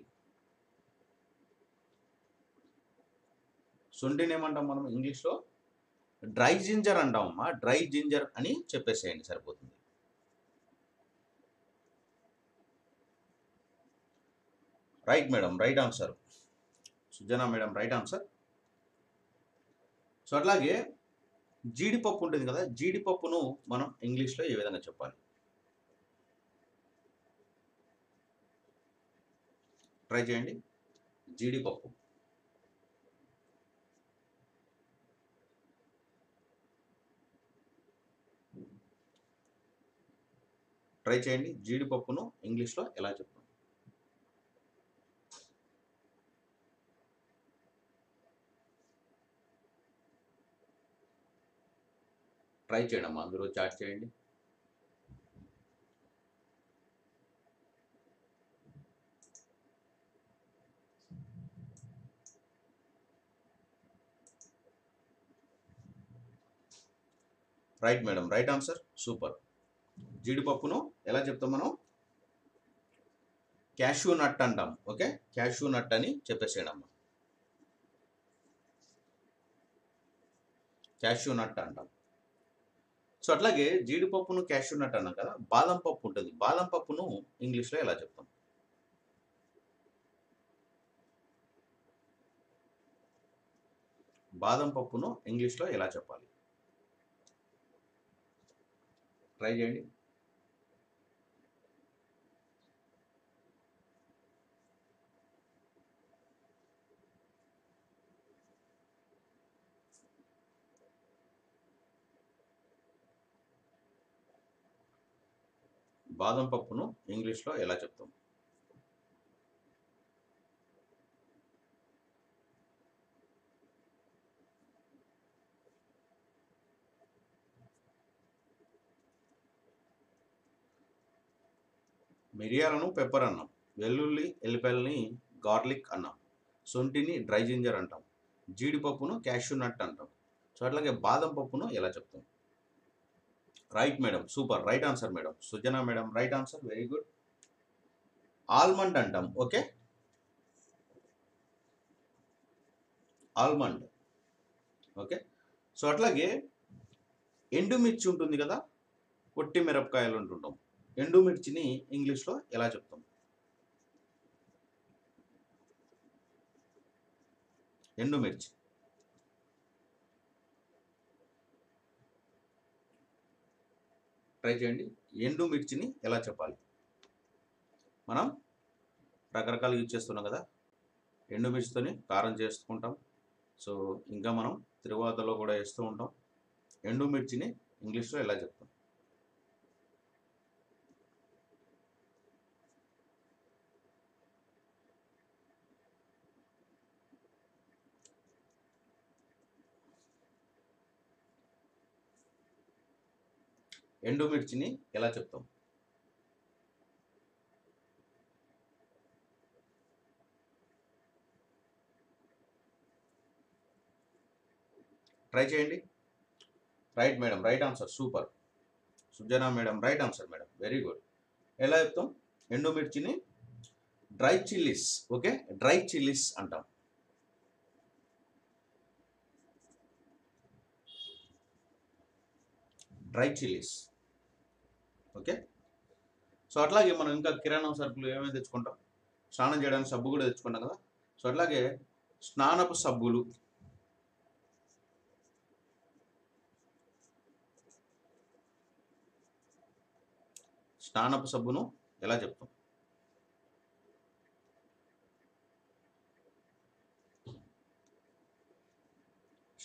సొంటిని ఏమంటాం మనం ఇంగ్లీష్లో? డ్రై జింజర్ అంటామమ్మా. డ్రై జింజర్ అని చెప్పేసేయండి సరిపోతుంది. Right madam, right answer. Sujana madam, right answer. So అట్లాగే జీడిపప్పు ఉంటుంది కదా, జీడిపప్పును మనం ఇంగ్లీష్లో ఏ విధంగా చెప్పాలి? ట్రై చేయండి. జీడిపప్పు. ట్రై చేయండి. జీడిపప్పును ఇంగ్లీష్లో ఎలా చెప్తాం? ట్రై చేయండి అమ్మా, అందరూ చాట్ చేయండి. Right madam, right answer. Super. జీడిపప్పును ఎలా చెప్తాం మనం? క్యాష్యూ నట్ అంటాం. ఓకే, క్యాష్యూ నట్ అని చెప్పేసేయండి అమ్మా. క్యాష్యూ నట్ అంటాం. సో అట్లాగే జీడిపప్పును క్యాష్యూ నట్ అన్నాం కదా, బాదం పప్పు ఉంటుంది. బాదం పప్పును ఇంగ్లీష్లో ఎలా చెప్తాం? బాదం పప్పును ఇంగ్లీష్లో ఎలా చెప్పాలి? ట్రై చేయండి. బాదం పప్పును ఇంగ్లీష్లో ఎలా చెప్తాం? మిరియాలను పెప్పర్ అన్నాం. వెల్లుల్లి ఎల్లిపాయలని గార్లిక్ అన్నాం. సొంటిని డ్రై జింజర్ అంటాం. జీడిపప్పును క్యాష్యూ నట్ అంటాం. సో అట్లాగే బాదం పప్పును ఎలా చెప్తాం? Right madam, super. Right answer madam. Sujana madam, right answer. Very good. Almond అంటాం. Okay, almond. ఓకే. సో అట్లాగే ఎండుమిర్చి ఉంటుంది కదా, పొట్టి మిరపకాయలు అంటుంటాం. ఎండుమిర్చిని ఇంగ్లీష్లో ఎలా చెప్తాం? ఎండుమిర్చి. ట్రై చేయండి. ఎండుమిర్చిని ఎలా చెప్పాలి? మనం రకరకాలు యూజ్ చేస్తున్నాం కదా, ఎండుమిర్చితోని కారం చేసుకుంటాం. సో ఇంకా మనం తిరువాతలో కూడా వేస్తూ ఉంటాం. ఎండుమిర్చిని ఇంగ్లీష్లో ఎలా చెప్తాం? ఎండుమిర్చిని ఎలా చెప్తాం? ట్రై చేయండి. Right madam, right answer. Super. Sujana madam, right answer madam. Very good. ఎలా చెప్తాం? ఎండుమిర్చిని dry chillies. Okay, dry chillies అంటాం. Dry chillies. ఓకే. సో అట్లాగే మనం ఇంకా కిరాణా సరుకులు ఏమేమి తెచ్చుకుంటాం? స్నానం చేయడానికి సబ్బు కూడా తెచ్చుకుంటాం కదా. సో అట్లాగే స్నానపు సబ్బులు, స్నానపు సబ్బును ఎలా చెప్తాం?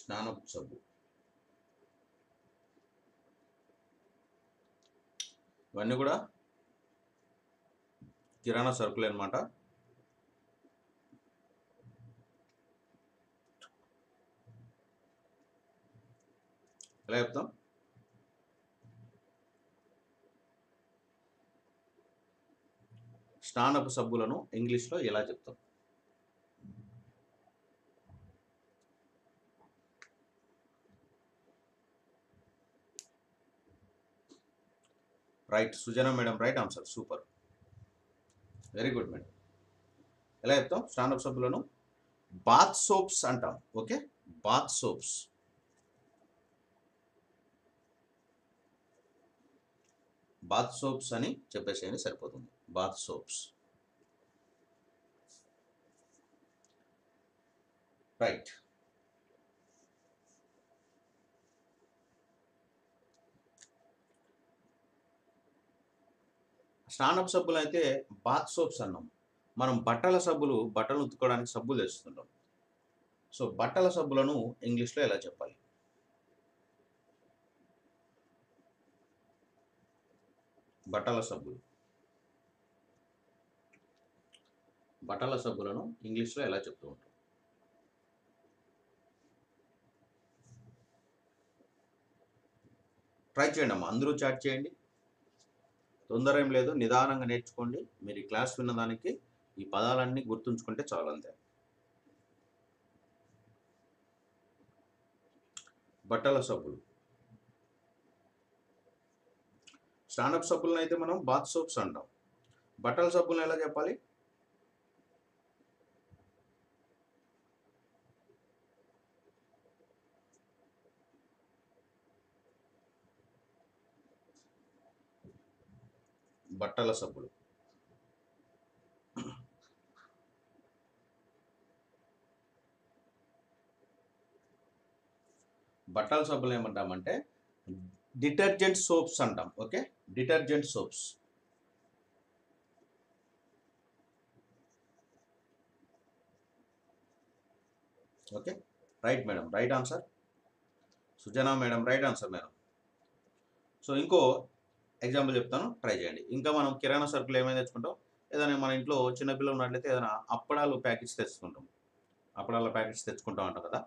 స్నానపు సబ్బు. ఇవన్నీ కూడా కిరాణా సరుకులే అనమాట. ఎలా చెప్తాం? స్నానపు సబ్బులను ఇంగ్లీష్లో ఎలా చెప్తాం? Right, Sujana madam, right answer, super, very good madam. ఎలా చెప్తాం స్నానపు సబ్బులను? బాత్ సోప్స్ అంటాం. Okay, bath soaps. Bath soaps అని చెప్పేసేయండి, సరిపోతుంది. Bath soaps. రైట్. స్నానపు సబ్బులు అయితే బాత్ సోప్స్ అన్నాం. మనం బట్టలు ఉతుక్కోవడానికి సబ్బులు తెస్తుంటాం. సో బట్టల సబ్బులను ఇంగ్లీష్లో ఎలా చెప్పాలి? బట్టల సబ్బులను ఇంగ్లీష్లో ఎలా చెప్తూ ఉంటాం? ట్రై చేయండి అమ్మా, అందరూ చాట్ చేయండి. తొందర ఏం లేదు, నిదానంగా నేర్చుకోండి. మీరు ఈ క్లాస్ విన్నదానికి ఈ పదాలన్నీ గుర్తుంచుకుంటే చాలు, అంతే. బట్టల సబ్బులు. స్నానపు సబ్బులను అయితే మనం బాత్ సోప్స్ అంటాం. బట్టల సబ్బులను ఎలా చెప్పాలి? బట్టల సబ్బులు. బట్టల సబ్బులు ఏమంటామంటే డిటర్జెంట్ సోప్స్ అంటాం. Okay, detergent soaps. Okay, right madam, right answer. Sujana madam, right answer madam. So ఇంకో ఎగ్జాంపుల్ చెప్తాను, ట్రై చేయండి. ఇంకా మనం కిరాణా సరుకులు ఏమైనా తెచ్చుకుంటాం, ఏదైనా మన ఇంట్లో చిన్నపిల్లలు ఉన్నట్లయితే ఏదైనా అప్పడాల ప్యాకెట్స్ తెచ్చుకుంటాం అంటాం కదా.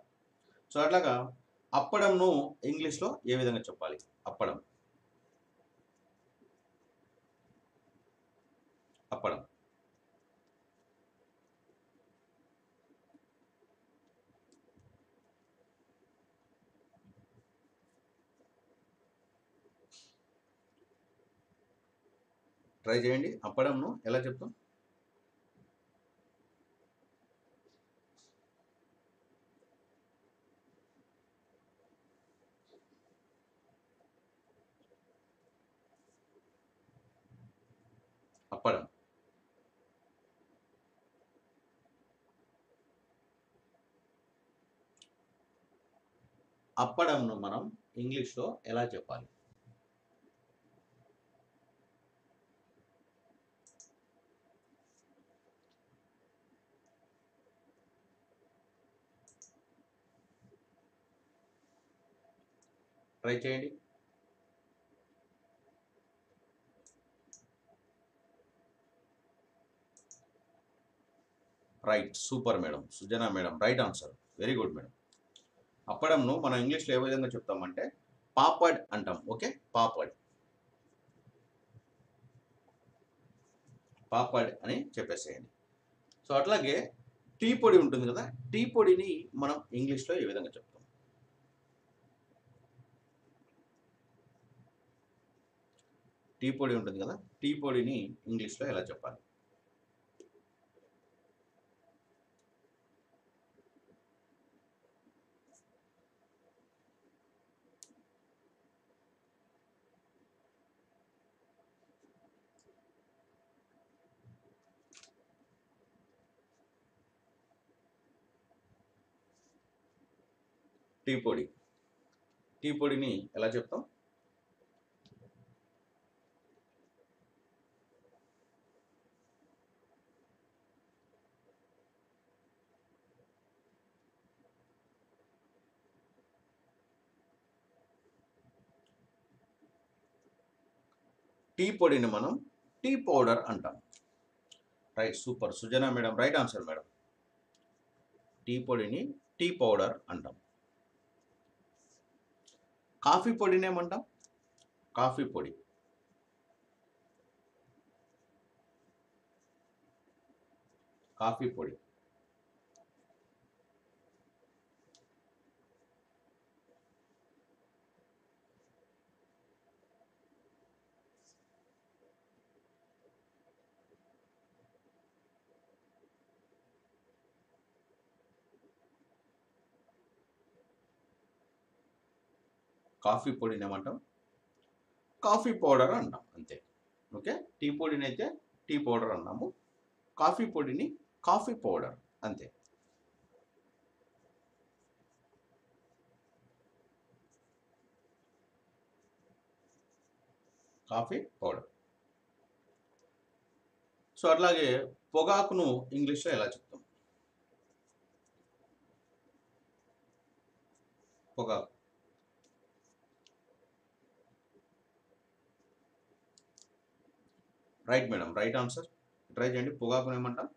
సో అట్లాగా అప్పడంను ఇంగ్లీష్లో ఏ విధంగా చెప్పాలి? అప్పడం. ట్రై చేయండి, అప్పడంను ఎలా చెప్తాం? అప్పడం. అప్పడంను మనం ఇంగ్లీష్లో ఎలా చెప్పాలి? ట్రై చేయండి. Right, super madam, Sujana madam, right answer, very good madam. అప్పడంను మనం ఇంగ్లీష్లో ఏ విధంగా చెప్తామంటే పాపడ్ అంటాం. ఓకే, పాపడ్ అని చెప్పేసేయండి. సో అట్లాగే టీ పొడి ఉంటుంది కదా, టీ పొడిని మనం ఇంగ్లీష్లో ఏ విధంగా చెప్తాం? టీ పొడి ఉంటుంది కదా, టీ పొడిని ఇంగ్లీష్లో ఎలా చెప్పాలి? టీ పొడిని ఎలా చెప్తాం? టీ పొడిని మనం టీ పౌడర్ అంటాం. Right, super Sujana madam, right answer madam. Tea పొడిని టీ పౌడర్ అంటాం. కాఫీ పొడిని ఏమంటాం? కాఫీ పొడి. కాఫీ పొడి. కాఫీ పొడిని ఏమంటాం? కాఫీ పౌడర్ అంటాం అంతే. ఓకే, టీ పొడిని అయితే టీ పౌడర్ అన్నాము, కాఫీ పొడిని కాఫీ పౌడర్ అంతే. Coffee powder. సో అట్లాగే పొగాకును ఇంగ్లీష్లో ఎలా చెప్తాం? పొగాకు. Right madam, right answer. Try చేయండి. పొగాకును ఏమంటాం?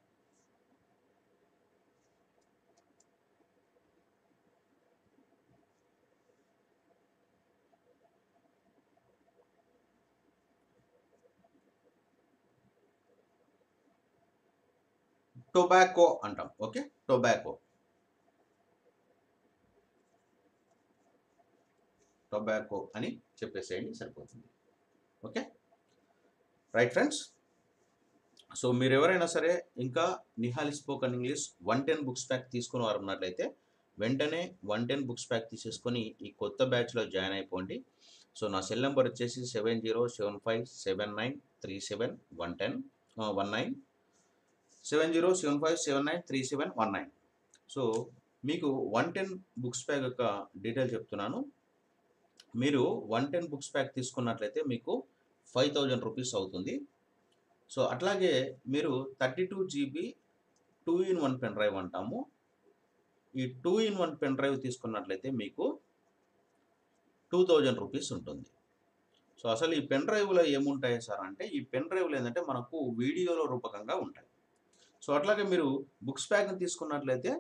టొబాకో అంటాం. Okay, tobacco. టొబాకో అని చెప్పేసేయండి, సరిపోతుంది. Okay, right friends. సో మీరు ఎవరైనా సరే ఇంకా Nihal spoken English 110 books pack తీసుకుని వారు ఉన్నట్లయితే వెంటనే 110 బుక్స్ ప్యాక్ తీసేసుకొని ఈ కొత్త బ్యాచ్లో జాయిన్ అయిపోండి. సో నా సెల్ నెంబర్ వచ్చేసి 7075793719 7075793719. సో మీకు 110 బుక్స్ ప్యాక్ యొక్క డీటెయిల్ చెప్తున్నాను. మీరు 110 బుక్స్ ప్యాక్ తీసుకున్నట్లయితే మీకు 5000 రూపీస్ అవుతుంది. సో అట్లాగే మీరు 32 GB 2-in-1 పెన్ డ్రైవ్ అంటాము. ఈ 2-in-1 పెన్ డ్రైవ్ తీసుకున్నట్లయితే మీకు 2000 రూపీస్ ఉంటుంది. సో అసలు ఈ పెన్ డ్రైవ్లో ఏముంటాయి సార్ అంటే, ఈ పెన్ డ్రైవ్లు ఏంటంటే మనకు వీడియోలో రూపకంగా ఉంటాయి. సో అట్లాగే మీరు బుక్స్ ప్యాక్ని తీసుకున్నట్లయితే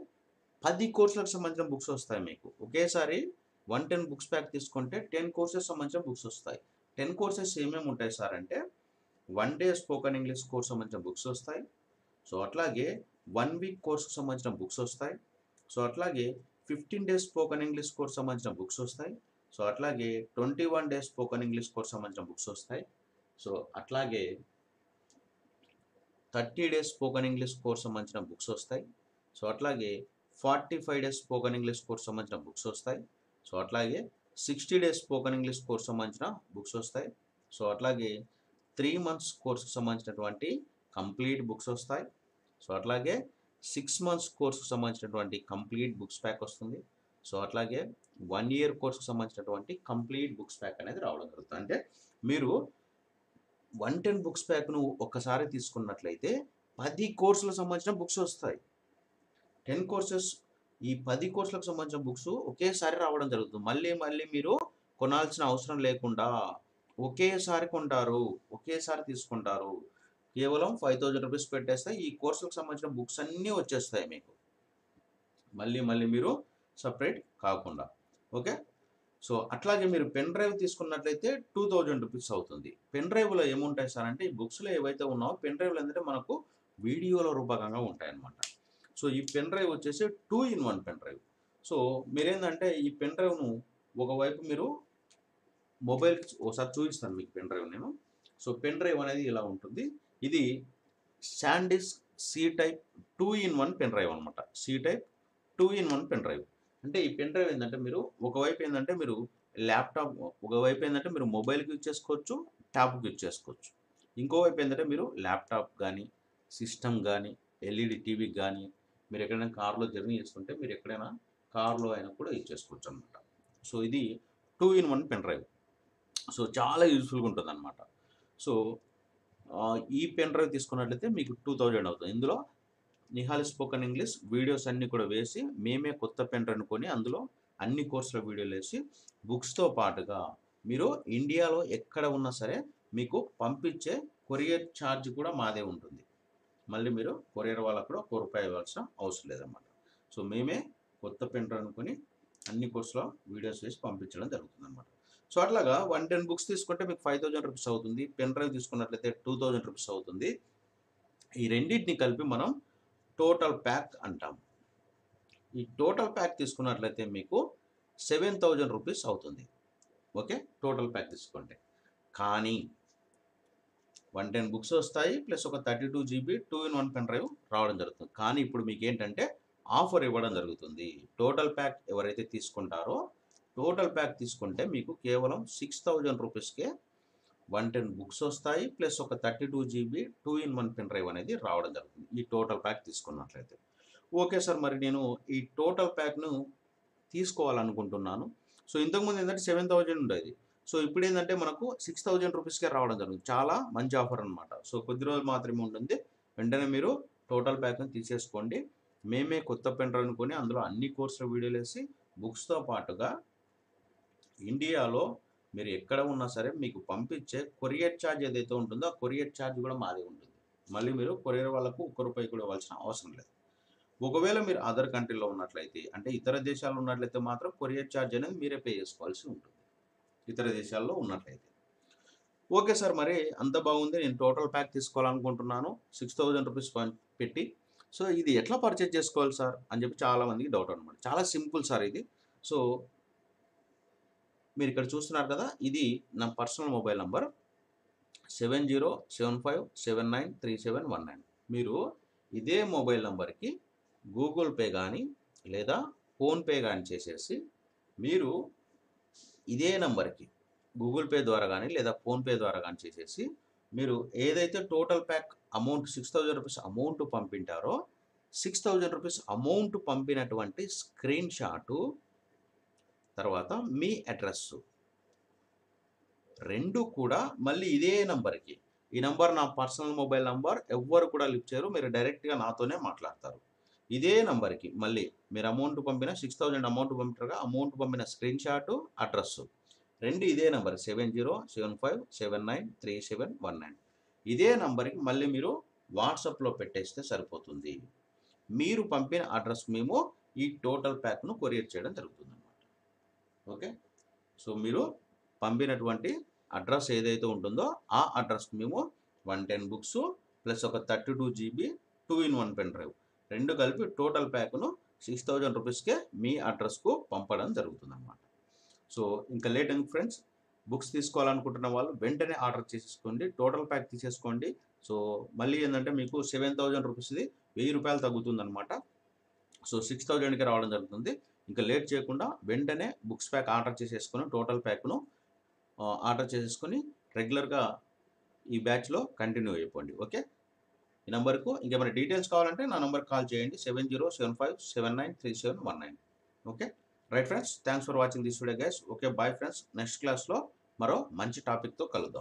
10 కోర్సులకు సంబంధించిన బుక్స్ వస్తాయి మీకు. ఒకేసారి 110 బుక్స్ ప్యాక్ తీసుకుంటే 10 కోర్సెస్ సంబంధించిన బుక్స్ వస్తాయి. 10 కోర్సెస్ ఏమేమి ఉంటాయి సార్ అంటే, 1 డే స్పోకెన్ ఇంగ్లీష్ కోర్స్ సంబంధించిన బుక్స్ వస్తాయి. సో అట్లాగే 1 వీక్ కోర్సుకు సంబంధించిన బుక్స్ వస్తాయి. సో అట్లాగే 15 డేస్ స్పోకెన్ ఇంగ్లీష్ కోర్స్ సంబంధించిన బుక్స్ వస్తాయి. సో అట్లాగే 21 డేస్ స్పోకెన్ ఇంగ్లీష్ కోర్స్ సంబంధించిన బుక్స్ వస్తాయి. సో అట్లాగే 30 డేస్ స్పోకెన్ ఇంగ్లీష్ కోర్స్ సంబంధించిన బుక్స్ వస్తాయి. సో అట్లాగే 45 డేస్ స్పోకెన్ ఇంగ్లీష్ కోర్స్ సంబంధించిన బుక్స్ వస్తాయి. సో అట్లాగే 60 డేస్ స్పోకెన్ ఇంగ్లీష్ కోర్స్ సంబంధించిన బుక్స్ వస్తాయి. సో అట్లాగే 3 months కోర్సుకు సంబంధించినటువంటి కంప్లీట్ బుక్స్ వస్తాయి. సో అట్లాగే 6 months కోర్సుకు సంబంధించినటువంటి కంప్లీట్ బుక్స్ ప్యాక్ వస్తుంది. సో అట్లాగే 1 year కోర్సుకు సంబంధించినటువంటి కంప్లీట్ బుక్స్ ప్యాక్ అనేది రావడం జరుగుతుంది. అంటే మీరు 110 బుక్స్ ప్యాక్ను ఒక్కసారి తీసుకున్నట్లయితే 10 కోర్సులకు సంబంధించిన బుక్స్ వస్తాయి. 10 కోర్సెస్, ఈ 10 కోర్సులకు సంబంధించిన బుక్స్ ఒకేసారి రావడం జరుగుతుంది. మళ్ళీ మళ్ళీ మీరు కొనాల్సిన అవసరం లేకుండా ఒకేసారి కొంటారు, ఒకేసారి తీసుకుంటారు. కేవలం 5000 రూపీస్ పెట్టేస్తే ఈ కోర్సులకు సంబంధించిన బుక్స్ అన్నీ వచ్చేస్తాయి మీకు, మళ్ళీ మళ్ళీ మీరు సపరేట్ కాకుండా. ఓకే, సో అట్లాగే మీరు పెన్ డ్రైవ్ తీసుకున్నట్లయితే 2000 రూపీస్ అవుతుంది. పెన్ డ్రైవ్లో ఏముంటాయి సార్ అంటే, ఈ బుక్స్లో ఏవైతే ఉన్నావో పెన్ డ్రైవ్లు ఏంటంటే మనకు వీడియోల రూపకంగా ఉంటాయన్నమాట. సో ఈ పెన్ డ్రైవ్ వచ్చేసి 2-in-1 పెన్ డ్రైవ్. సో మీరేంటంటే ఈ పెన్ డ్రైవ్ను ఒకవైపు మీరు మొబైల్ ఒకసారి చూపిస్తాను మీకు పెన్ డ్రైవ్ నేను. సో పెన్ డ్రైవ్ అనేది ఇలా ఉంటుంది. ఇది SanDisk C-type 2-in-1 pen drive అనమాట. C-type 2-in-1 pen drive. అంటే ఈ పెన్ డ్రైవ్ ఏంటంటే మీరు ఒకవైపు ఏంటంటే మీరు ల్యాప్టాప్, ఒకవైపు ఏంటంటే మీరు మొబైల్కి యూజ్ చేసుకోవచ్చు, ట్యాబ్కి యూజ్ చేసుకోవచ్చు. ఇంకోవైపు ఏంటంటే మీరు ల్యాప్టాప్ కానీ, సిస్టమ్ కానీ, ఎల్ఈడి టీవీకి కానీ, మీరు ఎక్కడైనా కార్లో జర్నీ చేస్తుంటే మీరు ఎక్కడైనా కార్లో అయినా కూడా యూజ్ చేసుకోవచ్చు అనమాట. సో ఇది 2-in-1 పెన్ డ్రైవ్. సో చాలా యూజ్ఫుల్గా ఉంటుంది అనమాట. సో ఈ పెన్ డ్రైవ్ తీసుకున్నట్లయితే మీకు 2000 అవుతుంది. ఇందులో నిహాల్ స్పోకెన్ ఇంగ్లీష్ వీడియోస్ అన్నీ కూడా వేసి మేమే కొత్త పెన్ డ్రైవ్ కొని అందులో అన్ని కోర్సుల వీడియోలు వేసి బుక్స్తో పాటుగా మీరు ఇండియాలో ఎక్కడ ఉన్నా సరే మీకు పంపించే కొరియర్ ఛార్జ్ కూడా మాదే ఉంటుంది. మళ్ళీ మీరు కొరియర్ వాళ్ళకు కూడా ₹1 ఇవ్వాల్సిన అవసరం లేదన్నమాట. సో మేమే కొత్త పెన్ డ్రైవ్ అనుకొని అన్ని కోర్సులో వీడియోస్ వేసి పంపించడం జరుగుతుందన్నమాట. సో అట్లాగా 110 బుక్స్ తీసుకుంటే మీకు ₹5000 అవుతుంది. పెన్ డ్రైవ్ తీసుకున్నట్లయితే ₹2000 అవుతుంది. ఈ రెండింటిని కలిపి మనం టోటల్ ప్యాక్ అంటాం. ఈ టోటల్ ప్యాక్ తీసుకున్నట్లయితే మీకు ₹7000 అవుతుంది. ఓకే, టోటల్ ప్యాక్ తీసుకుంటే. కానీ 110 బుక్స్ వస్తాయి ప్లస్ ఒక 32 GB 2-in-1 పెన్ డ్రైవ్ రావడం జరుగుతుంది. కానీ ఇప్పుడు మీకు ఏంటంటే ఆఫర్ ఇవ్వడం జరుగుతుంది. టోటల్ ప్యాక్ ఎవరైతే తీసుకుంటారో టోటల్ ప్యాక్ తీసుకుంటే మీకు కేవలం ₹6000కే 110 బుక్స్ వస్తాయి ప్లస్ ఒక 32 GB 2-in-1 పెన్ డ్రైవ్ అనేది రావడం జరుగుతుంది ఈ టోటల్ ప్యాక్ తీసుకున్నట్లయితే. ఓకే సార్, మరి నేను ఈ టోటల్ ప్యాక్ను తీసుకోవాలనుకుంటున్నాను. సో ఇంతకుముందు ఏంటంటే 7000 ఉండేది. సో ఇప్పుడు ఏంటంటే మనకు ₹6000కే రావడం జరుగుతుంది. చాలా మంచి ఆఫర్ అనమాట. సో కొద్ది రోజులు మాత్రమే ఉంటుంది. వెంటనే మీరు టోటల్ ప్యాక్ని తీసేసుకోండి. మేమే కొత్త పెన్ డ్రైవ్ కొని అందులో అన్ని కోర్సుల వీడియోలు వేసి బుక్స్తో పాటుగా ఇండియాలో మీరు ఎక్కడ ఉన్నా సరే మీకు పంపించే కొరియర్ ఛార్జ్ ఏదైతే ఉంటుందో ఆ కొరియర్ ఛార్జ్ కూడా మాదే ఉంటుంది. మళ్ళీ మీరు కొరియర్ వాళ్ళకు ₹1 కూడా ఇవ్వాల్సిన అవసరం లేదు. ఒకవేళ మీరు అదర్ కంట్రీలో ఉన్నట్లయితే, అంటే ఇతర దేశాల్లో ఉన్నట్లయితే మాత్రం కొరియర్ ఛార్జ్ అనేది మీరే పే చేసుకోవాల్సి ఉంటుంది ఇతర దేశాల్లో ఉన్నట్లయితే. ఓకే సార్, మరి అంత బాగుంది, నేను టోటల్ ప్యాక్ తీసుకోవాలనుకుంటున్నాను ₹6000 పెట్టి. సో ఇది ఎట్లా పర్చేజ్ చేసుకోవాలి సార్ అని చెప్పి చాలామందికి డౌట్ అనమాట. చాలా సింపుల్ సార్ ఇది. సో మీరు ఇక్కడ చూస్తున్నారు కదా, ఇది నా పర్సనల్ మొబైల్ నంబర్ 7075793719. మీరు ఇదే మొబైల్ నంబర్కి గూగుల్ పే కానీ లేదా ఫోన్పే కానీ చేసేసి మీరు ఇదే నంబర్కి గూగుల్ పే ద్వారా కానీ లేదా ఫోన్పే ద్వారా కానీ చేసేసి మీరు ఏదైతే టోటల్ ప్యాక్ అమౌంట్ ₹6000 అమౌంట్ పంపింటారో ₹6000 అమౌంట్ పంపినటువంటి స్క్రీన్ షాటు, తర్వాత మీ అడ్రస్సు రెండు కూడా మళ్ళీ ఇదే నంబర్కి, ఈ నంబర్ నా పర్సనల్ మొబైల్ నంబర్, ఎవ్వరు కూడా లిఫ్ట్ చేయరు, మీరు డైరెక్ట్గా నాతోనే మాట్లాడతారు. ఇదే నంబర్కి మళ్ళీ మీరు అమౌంట్ పంపిన 6000 అమౌంట్ పంపింటారుగా, అమౌంట్ పంపిన స్క్రీన్ షాటు, అడ్రస్సు రెండు ఇదే నంబర్ 7075793719. ఇదే నంబర్కి మళ్ళీ మీరు వాట్సాప్లో పెట్టేస్తే సరిపోతుంది. మీరు పంపిన అడ్రస్కి మేము ఈ టోటల్ ప్యాక్ను కొరియర్ చేయడం జరుగుతుంది అన్నమాట. ఓకే, సో మీరు పంపినటువంటి అడ్రస్ ఏదైతే ఉంటుందో ఆ అడ్రస్కి మేము 110 బుక్స్ ప్లస్ ఒక 32 GB 2-in-1 పెన్ డ్రైవ్ రెండు కలిపి టోటల్ ప్యాక్ను ₹6000కే మీ అడ్రస్కు పంపడం జరుగుతుంది అన్నమాట. సో ఇంకా లేట్ అండ్ ఫ్రెండ్స్, బుక్స్ తీసుకోవాలనుకుంటున్న వాళ్ళు వెంటనే ఆర్డర్ చేసేసుకోండి, టోటల్ ప్యాక్ తీసేసుకోండి. సో మళ్ళీ ఏంటంటే మీకు ₹7000 ₹1000 తగ్గుతుందన్నమాట. సో 6000కి రావడం జరుగుతుంది. ఇంకా లేట్ చేయకుండా వెంటనే బుక్స్ ప్యాక్ ఆర్డర్ చేసేసుకొని టోటల్ ప్యాక్ను ఆర్డర్ చేసేసుకొని రెగ్యులర్గా ఈ బ్యాచ్లో కంటిన్యూ అయిపోండి. ఓకే, ఈ నెంబర్కు ఇంకేమైనా డీటెయిల్స్ కావాలంటే నా నెంబర్కి కాల్ చేయండి 7075793719. Okay right friends, thanks for watching this video guys. Okay bye friends, next క్లాస్లో మరో మంచి టాపిక్తో కలుద్దాం.